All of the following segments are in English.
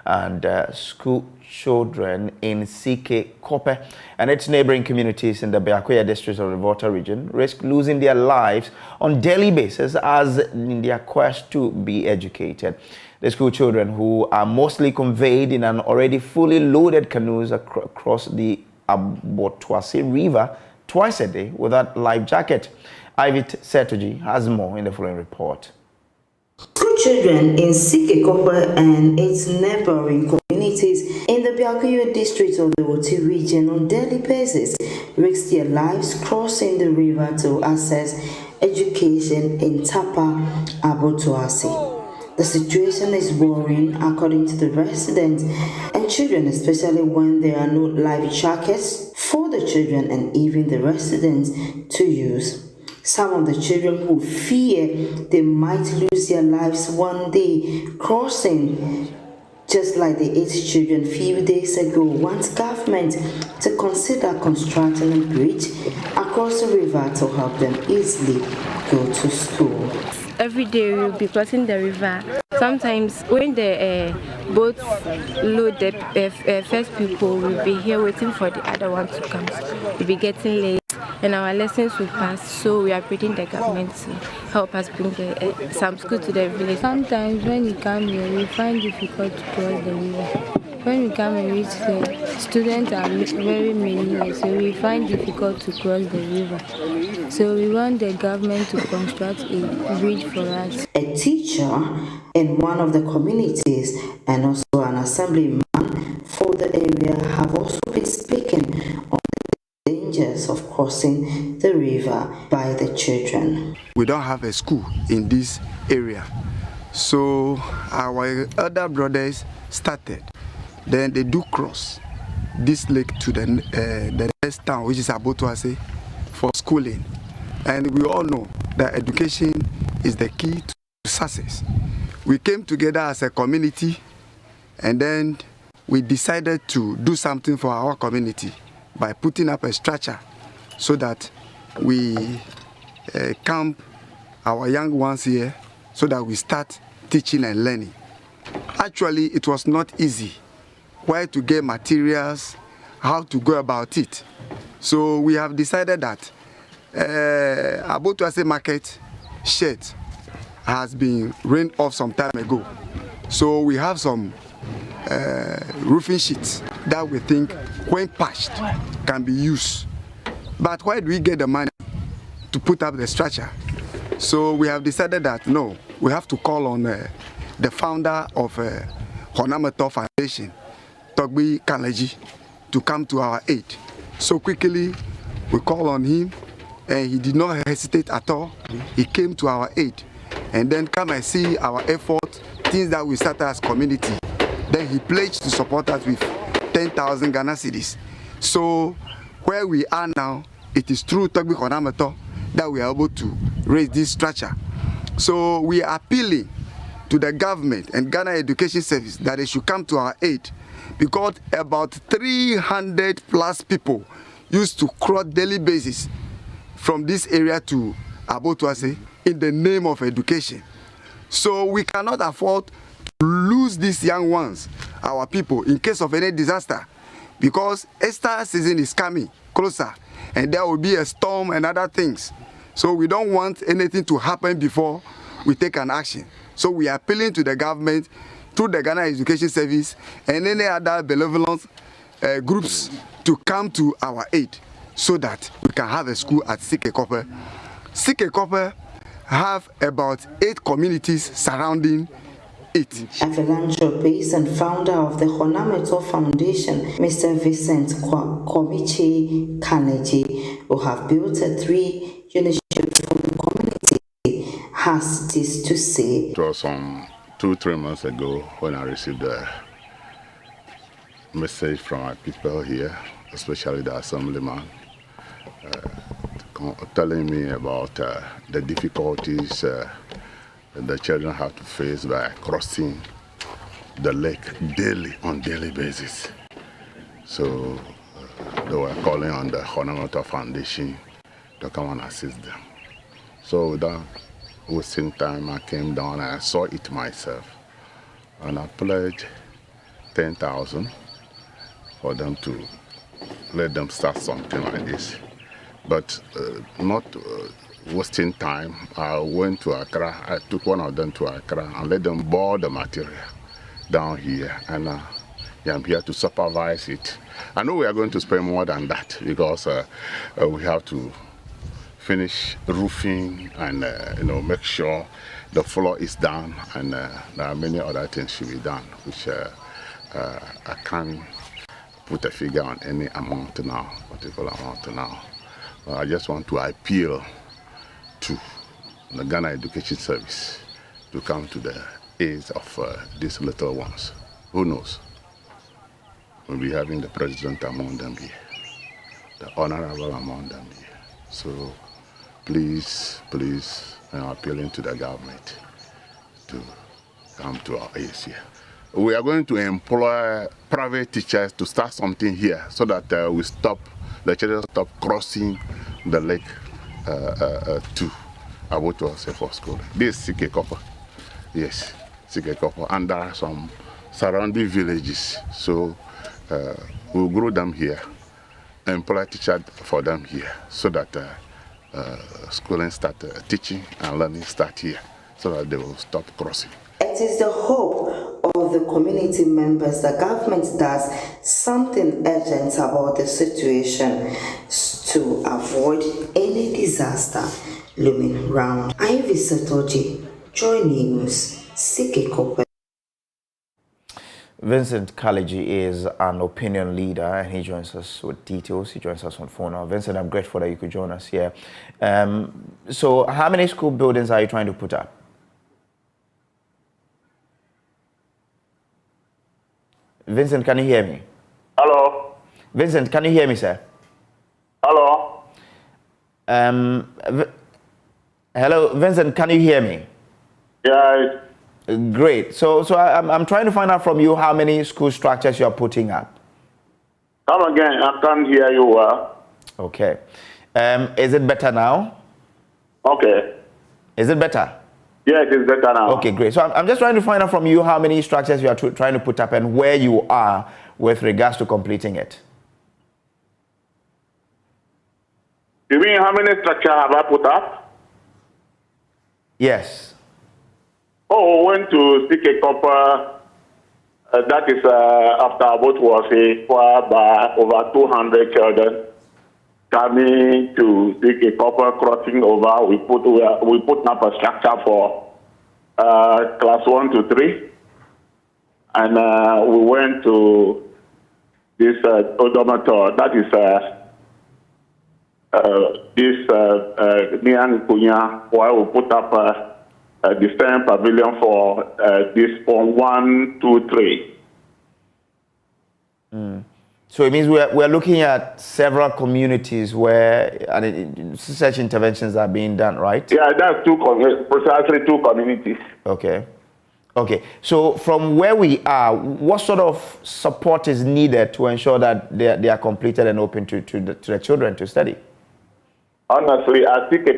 and school children in CK Korpe and its neighboring communities in the Biakoya district of the Volta region risk losing their lives on daily basis as in their quest to be educated. The school children, who are mostly conveyed in an already fully loaded canoes across the Abotoase River twice a day without life jacket. Ivy Setoji has more in the following report. School children in CK Korpe and its neighboring communities in the Biakoya district of the Volta region on daily basis risk their lives crossing the river to access education in Tapa, Abotoase. The situation is worrying according to the residents and children, especially when there are no life jackets for the children and even the residents to use. Some of the children who fear they might lose their lives one day crossing, just like the 8 children few days ago, want government to consider constructing a bridge across the river to help them easily go to school. Every day we will be crossing the river. Sometimes when the boats load the first people, we'll be here waiting for the other one to come. We'll be getting late and our lessons will pass. So we are praying the government to help us bring some school to the village. Sometimes when we come here, we find it difficult to cross the river. When we come and reach the students are very many, so we find it difficult to cross the river. So we want the government to construct a bridge for us. A teacher in one of the communities and also an assemblyman for the area have also been speaking on the dangers of crossing the river by the children. We don't have a school in this area, so our other brothers started. Then they do cross this lake to the next town, which is Abotoase, for schooling. And we all know that education is the key to success. We came together as a community and then we decided to do something for our community by putting up a structure so that we camp our young ones here so that we start teaching and learning. Actually, it was not easy. Where to get materials, how to go about it. So we have decided that Abotoase market shed has been rained off some time ago. So we have some roofing sheets that we think, when patched, can be used. But where do we get the money to put up the structure? So we have decided that no, we have to call on the founder of Honameto Foundation, Togbi Kaleji, to come to our aid. So quickly we called on him and he did not hesitate at all. He came to our aid and then come and see our effort, things that we started as community. Then he pledged to support us with 10,000 Ghana cedis. So where we are now, it is through Togbi Honameto that we are able to raise this structure. So we are appealing to the government and Ghana Education Service that they should come to our aid, because about 300 plus people used to cross daily basis from this area to Abotoase in the name of education. So we cannot afford to lose these young ones, our people, in case of any disaster, because Easter season is coming closer and there will be a storm and other things. So we don't want anything to happen before we take an action. So we are appealing to the government through the Ghana Education Service and any other benevolent groups to come to our aid so that we can have a school at CK Korpe. CK Korpe have about 8 communities surrounding it. A philanthropist and founder of the Honameto Foundation, Mr. Vincent Komichi Kaneji, who have built a 3-unit for the community, has this to say. It was 2-3 months ago when I received a message from our people here, especially the assemblyman, telling me about the difficulties the children have to face by crossing the lake on daily basis. So they were calling on the Honameto Foundation to come and assist them. So without wasting time, I came down and I saw it myself. And I pledged 10,000 for them to let them start something like this. But not wasting time, I went to Accra. I took one of them to Accra and let them boil the material down here. And I'm here to supervise it. I know we are going to spend more than that because we have to finish roofing and make sure the floor is done, and there are many other things should be done, which I can't put a figure on any amount now, particular amount now. I just want to appeal to the Ghana Education Service to come to the aid of these little ones. Who knows? We'll be having the president among them here, the honorable among them here. So please, I'm appealing to the government to come to our aid here. We are going to employ private teachers to start something here so that the children stop crossing the lake to Abotua for school. This is CK Korpe. Yes, CK Korpe. And there are some surrounding villages. So we'll grow them here, employ teachers for them here so that schooling start teaching and learning start here so that they will stop crossing. It is the hope of the community members that government does something urgent about the situation to avoid any disaster looming round. Ivy Satoji, Joy News, CK Korpe. Vincent Kaleji is an opinion leader and he joins us with details. He joins us on phone now. Vincent, I'm grateful that you could join us here. So how many school buildings are you trying to put up? Vincent, can you hear me? Hello. Vincent, can you hear me, sir? Hello. Hello, Vincent, can you hear me? Yeah. Great. So I'm trying to find out from you how many school structures you're putting up. Come again. I can't hear you well. Okay. Is it better now? Okay. Is it better? Yeah, it is better now. Okay, great. So I'm just trying to find out from you how many structures you are trying to put up and where you are with regards to completing it. You mean how many structures have I put up? Yes. Oh, we went to CK Korpe. That is after our boat was here by over 200 children coming to CK Korpe, crossing over. We put up a structure for class 1 to 3, and we went to this odometer. That is this Nian Kunya, where we put up the same pavilion for this from 1, 2, 3. So it means we're looking at several communities where such interventions are being done, right? Yeah, that's precisely two communities. Okay. Okay. So from where we are, what sort of support is needed to ensure that they are completed and open to the children to study? Honestly, I think we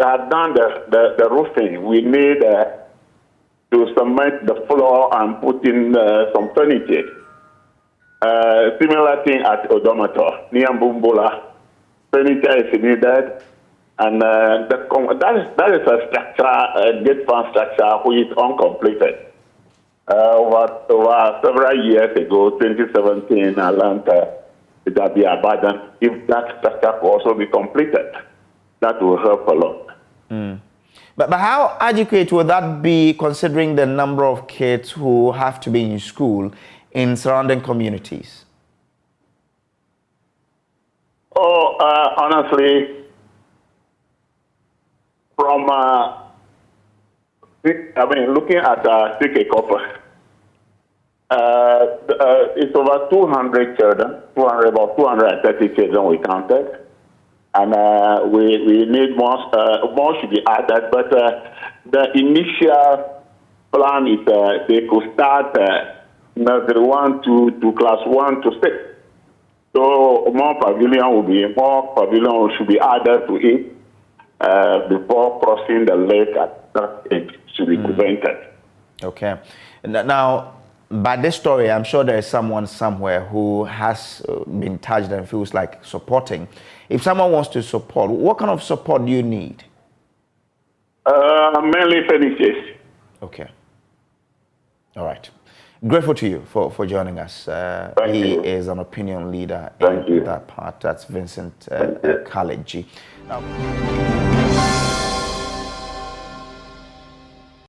have done the roofing. We need to cement the floor and put in some furniture. Similar thing at Odomator, near Mbumbula. Furniture is needed, and that is a structure, a gate fan structure, which is uncompleted. Over several years ago, 2017, I learned it will be abandoned. If that structure could also be completed, that will help a lot. But how adequate would that be considering the number of kids who have to be in school in surrounding communities? Oh, honestly, from looking at CK Korpe, it's over 200 children, about 230 children we counted. And we need more should be added, but the initial plan is they could start nursery 1 to class 1 to 6. So more pavilion should be added to it before crossing the lake at that age should be prevented. Okay. Now, by this story, I'm sure there is someone somewhere who has been touched and feels like supporting. If someone wants to support, what kind of support do you need? Mainly furniture. Okay. All right. Grateful to you for joining us. He is an opinion leader in that part. That's Vincent Kaleji. Now,